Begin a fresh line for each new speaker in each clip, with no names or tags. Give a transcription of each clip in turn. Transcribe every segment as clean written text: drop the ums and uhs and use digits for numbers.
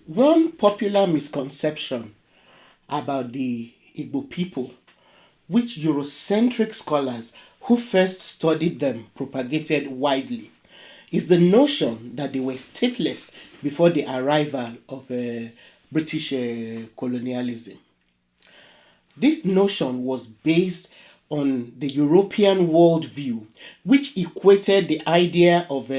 One popular misconception about the Igbo people, which Eurocentric scholars who first studied them propagated widely, is the notion that they were stateless before the arrival of British colonialism. This notion was based on the European worldview, which equated the idea of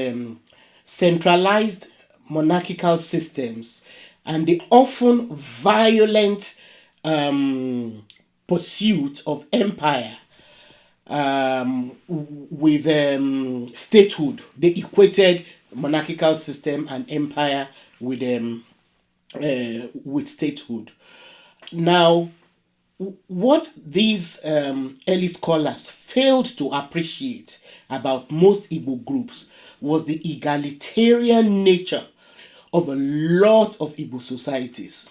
centralized monarchical systems and the often violent pursuit of empire with statehood. They equated monarchical system and empire with statehood. Now, what these early scholars failed to appreciate about most Igbo groups was the egalitarian nature of a lot of Igbo societies.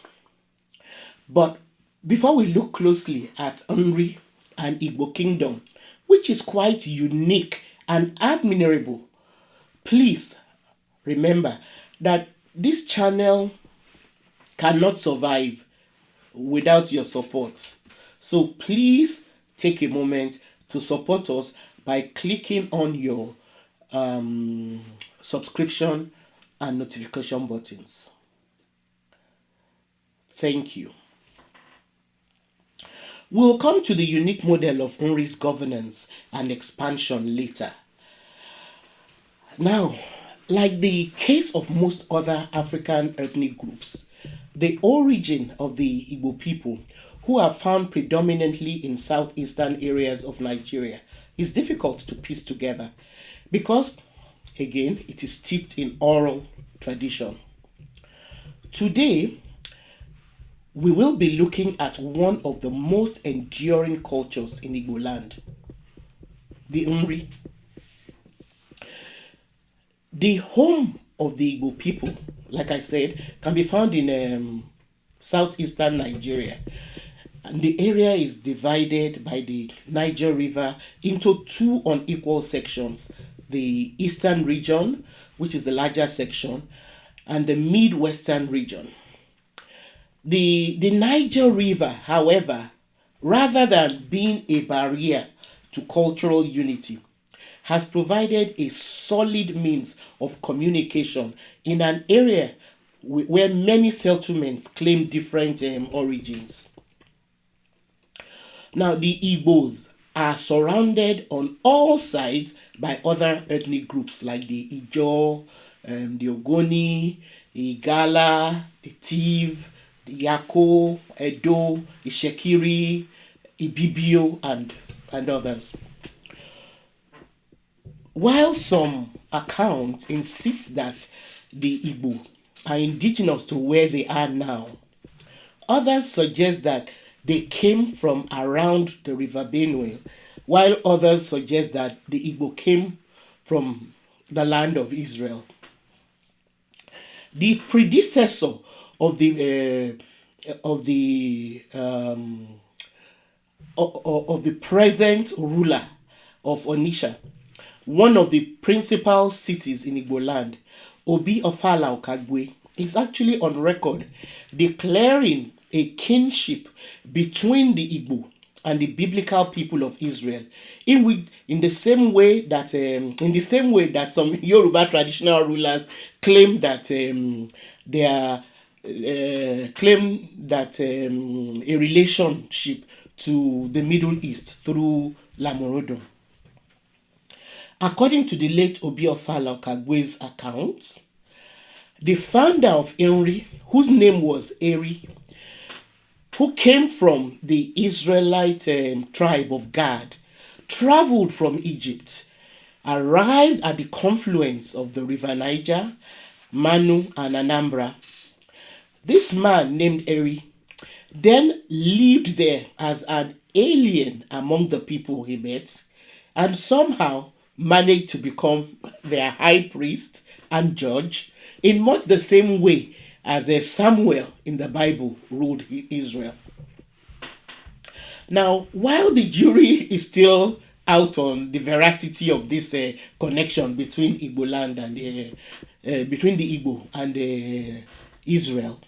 But before we look closely at Nri and Igbo Kingdom, which is quite unique and admirable, please remember that this channel cannot survive without your support. So please take a moment to support us by clicking on your subscription and notification buttons. Thank you. We'll come to the unique model of Nri's governance and expansion later. Now, like the case of most other African ethnic groups, the origin of the Igbo people, who are found predominantly in southeastern areas of Nigeria, is difficult to piece together because, again, it is steeped in oral tradition. Today, we will be looking at one of the most enduring cultures in Igboland, the Nri. The home of the Igbo people, like I said, can be found in southeastern Nigeria. And the area is divided by the Niger River into two unequal sections: the eastern region, which is the larger section, and the midwestern region. The Niger River, however, rather than being a barrier to cultural unity, has provided a solid means of communication in an area where many settlements claim different origins. Now, the Igbos are surrounded on all sides by other ethnic groups like the Ijaw, the Ogoni, the Igala, the Tiv, the Yako, Edo, the Shekiri, Ibibio, and others. While some accounts insist that the Igbo are indigenous to where they are now, others suggest that they came from around the River Benue, while others suggest that the Igbo came from the land of Israel. The predecessor of the present ruler of Onisha, one of the principal cities in Igboland, Obi Ofala Okagwe, is actually on record declaring a kinship between the Igbo and the biblical people of Israel, in the same way that some Yoruba traditional rulers claim that a relationship to the Middle East through Lamorodom. According to the late Obi Ofala Okagwe's account, the founder of Nri, whose name was Eri, who came from the Israelite tribe of Gad, traveled from Egypt, arrived at the confluence of the river Niger, Manu, and Anambra. This man named Eri then lived there as an alien among the people he met, and somehow managed to become their high priest and judge in much the same way as Samuel in the Bible ruled Israel. Now, while the jury is still out on the veracity of this connection between Igboland and between the Igbo and Israel,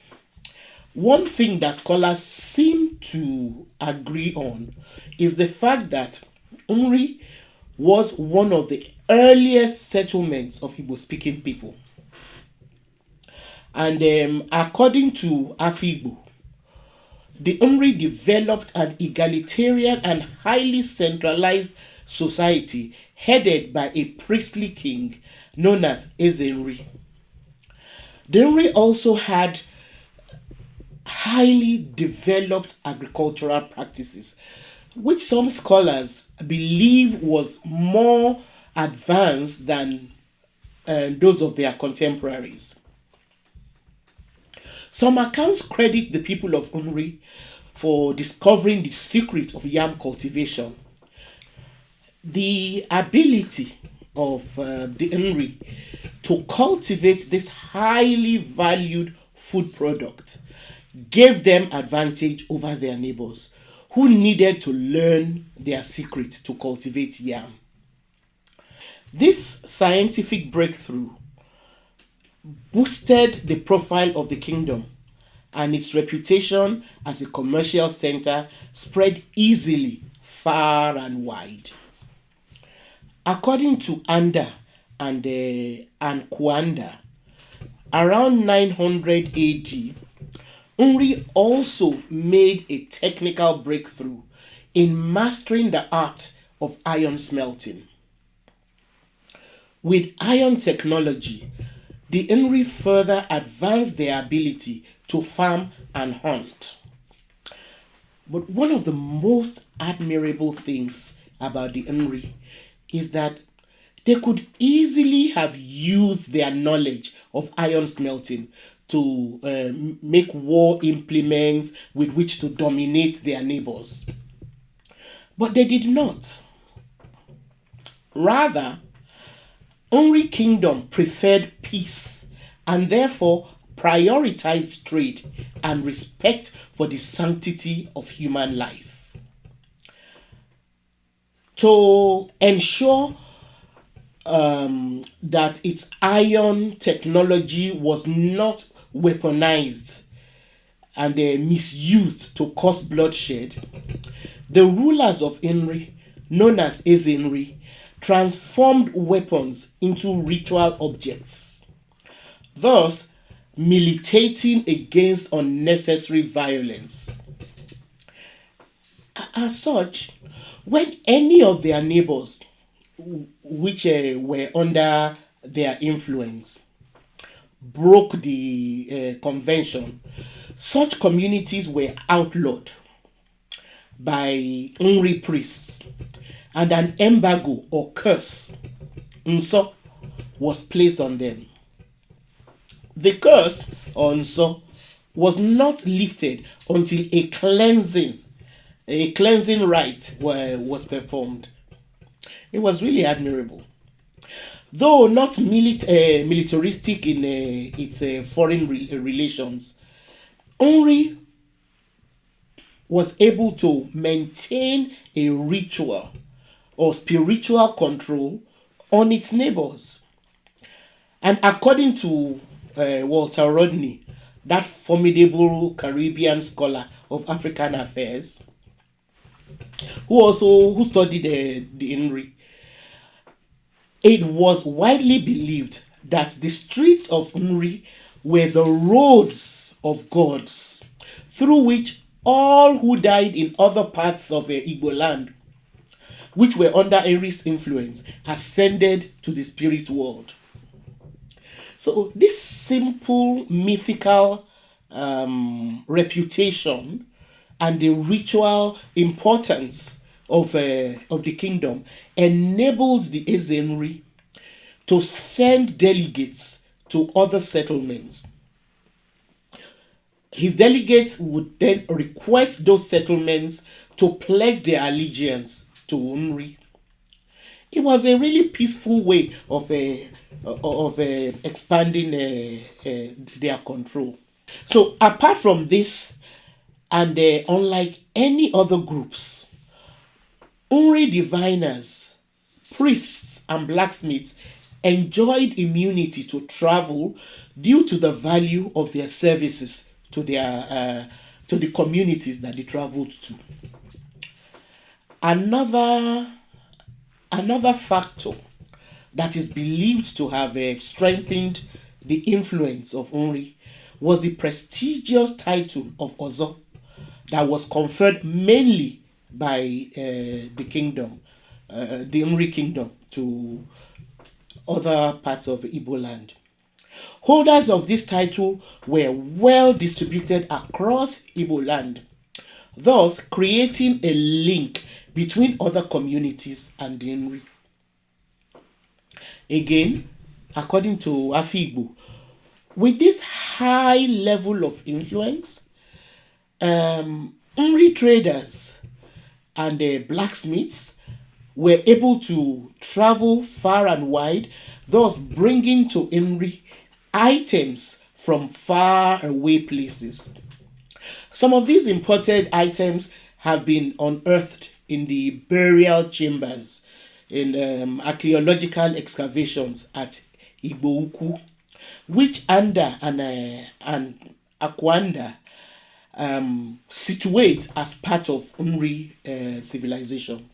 one thing that scholars seem to agree on is the fact that Umri was one of the earliest settlements of Igbo speaking people. And according to Afikpo, the Umri developed an egalitarian and highly centralized society headed by a priestly king known as Ezenri. The Umri also had highly developed agricultural practices, which some scholars believe was more advanced than those of their contemporaries. Some accounts credit the people of Umri for discovering the secret of yam cultivation. The ability of the Umri to cultivate this highly valued food product gave them advantage over their neighbors who needed to learn their secret to cultivate yam. This scientific breakthrough boosted the profile of the kingdom, and its reputation as a commercial center spread easily far and wide. According to Anda and Kuanda, around 900 AD, Umri also made a technical breakthrough in mastering the art of iron smelting. With iron technology, the Umri further advanced their ability to farm and hunt. But one of the most admirable things about the Umri is that they could easily have used their knowledge of iron smelting to make war implements with which to dominate their neighbors. But they did not. Rather, Umri kingdom preferred peace and therefore prioritized trade and respect for the sanctity of human life. To ensure that its iron technology was not weaponized and misused to cause bloodshed, the rulers of Inri, known as Ezenri, transformed weapons into ritual objects, thus militating against unnecessary violence. As such, when any of their neighbors, which were under their influence, broke the convention, such communities were outlawed by Umri priests, and an embargo or curse nso was placed on them. The curse or nso was not lifted until a cleansing rite was performed. It was really admirable. Though not militaristic in its foreign relations, Umri was able to maintain a ritual or spiritual control on its neighbors. And according to Walter Rodney, that formidable Caribbean scholar of African affairs, who studied the Inri, it was widely believed that the streets of Umri were the roads of gods through which all who died in other parts of Igboland, which were under Umri's influence, ascended to the spirit world. So this simple mythical reputation and the ritual importance of the kingdom enabled the Ezenri to send delegates to other settlements. His delegates would then request those settlements to pledge their allegiance to Umri. It was a really peaceful way of expanding their control. So apart from this, and unlike any other groups, Umri diviners, priests, and blacksmiths enjoyed immunity to travel due to the value of their services to the communities that they traveled to. Another another factor that is believed to have strengthened the influence of Nri was the prestigious title of Ozo that was conferred mainly by the kingdom, the Nri kingdom, to other parts of Igboland. Holders of this title were well distributed across Igboland, thus creating a link between other communities and the Nri. Again, according to Afikbo, with this high level of influence, Nri traders and blacksmiths were able to travel far and wide, thus bringing to Nri items from far away places. Some of these imported items have been unearthed in the burial chambers in archaeological excavations at Igbo which Anda and Akwanda situate as part of Nri civilization.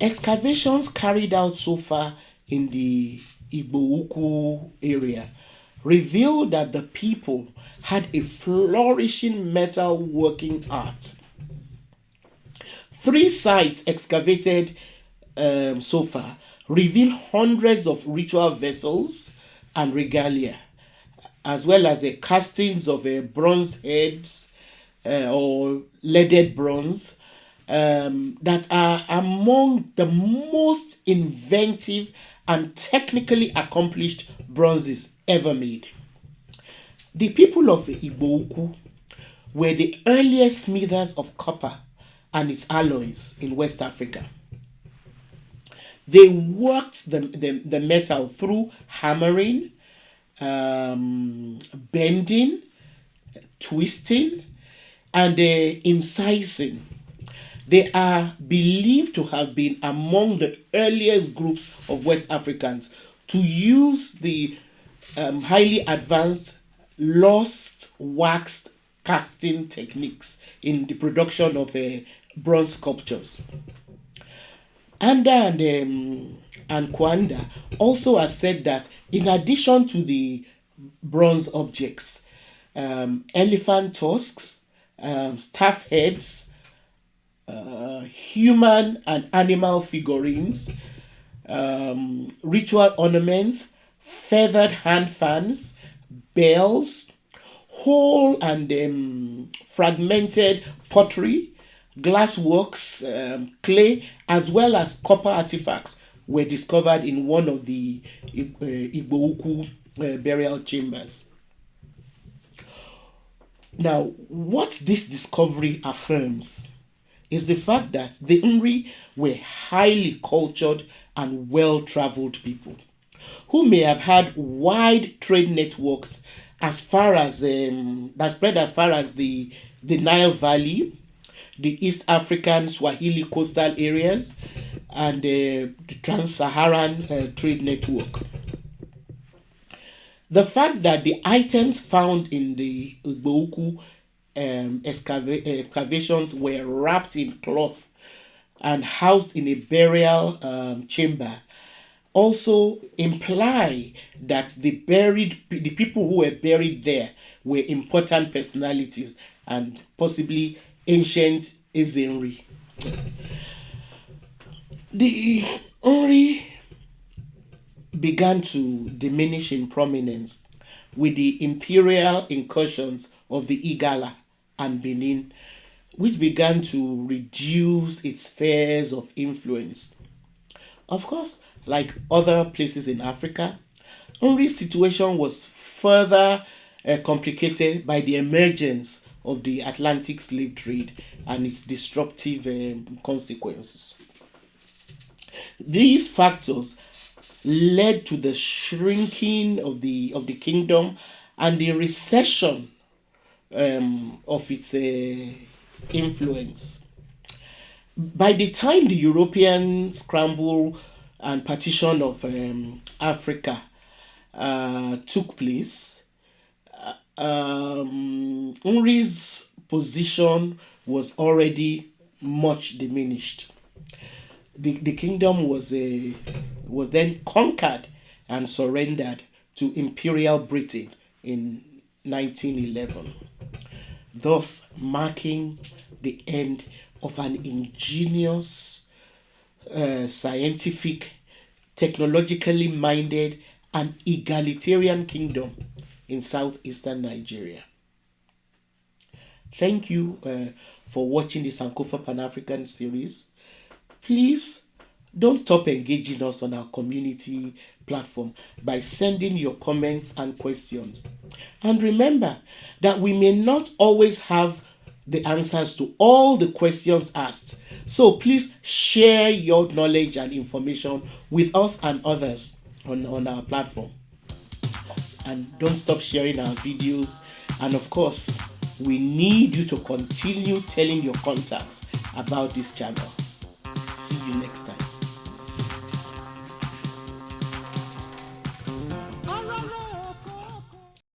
Excavations carried out so far in the Igbo area reveal that the people had a flourishing metal working art. Three sites excavated so far reveal hundreds of ritual vessels and regalia, as well as castings of bronze heads or leaded bronze that are among the most inventive and technically accomplished bronzes ever made. The people of Igbo were the earliest smithers of copper and its alloys in West Africa. They worked the metal through hammering, bending, twisting, and incising. They are believed to have been among the earliest groups of West Africans to use the highly advanced lost waxed casting techniques in the production of bronze sculptures. Anda and Kwanda also has said that in addition to the bronze objects, elephant tusks, staff heads, human and animal figurines, ritual ornaments, feathered hand fans, bells, whole and fragmented pottery, glassworks, clay, as well as copper artifacts were discovered in one of the Igbo burial chambers. Now, what this discovery affirms is the fact that the Nri were highly cultured and well traveled people who may have had wide trade networks as far as that spread as far as the Nile Valley, the East African Swahili coastal areas, and the Trans-Saharan trade network. The fact that the items found in the Igbo excavations were wrapped in cloth and housed in a burial chamber also imply that the people who were buried there were important personalities and possibly ancient Ezenri. The Ori began to diminish in prominence with the imperial incursions of the Igala and Benin, which began to reduce its spheres of influence. Of course, like other places in Africa, Nri's situation was further complicated by the emergence of the Atlantic slave trade and its disruptive consequences. These factors led to the shrinking of the kingdom and the recession of its influence. By the time the European scramble and partition of Africa took place, Nri's position was already much diminished. The kingdom was then conquered and surrendered to Imperial Britain in 1911, thus marking the end of an ingenious, scientific, technologically minded, and egalitarian kingdom in southeastern Nigeria. Thank you for watching the Sankofa Pan African series. Please don't stop engaging us on our community platform by sending your comments and questions. And remember that we may not always have the answers to all the questions asked. So please share your knowledge and information with us and others on our platform. And don't stop sharing our videos. And of course, we need you to continue telling your contacts about this channel. See you next time.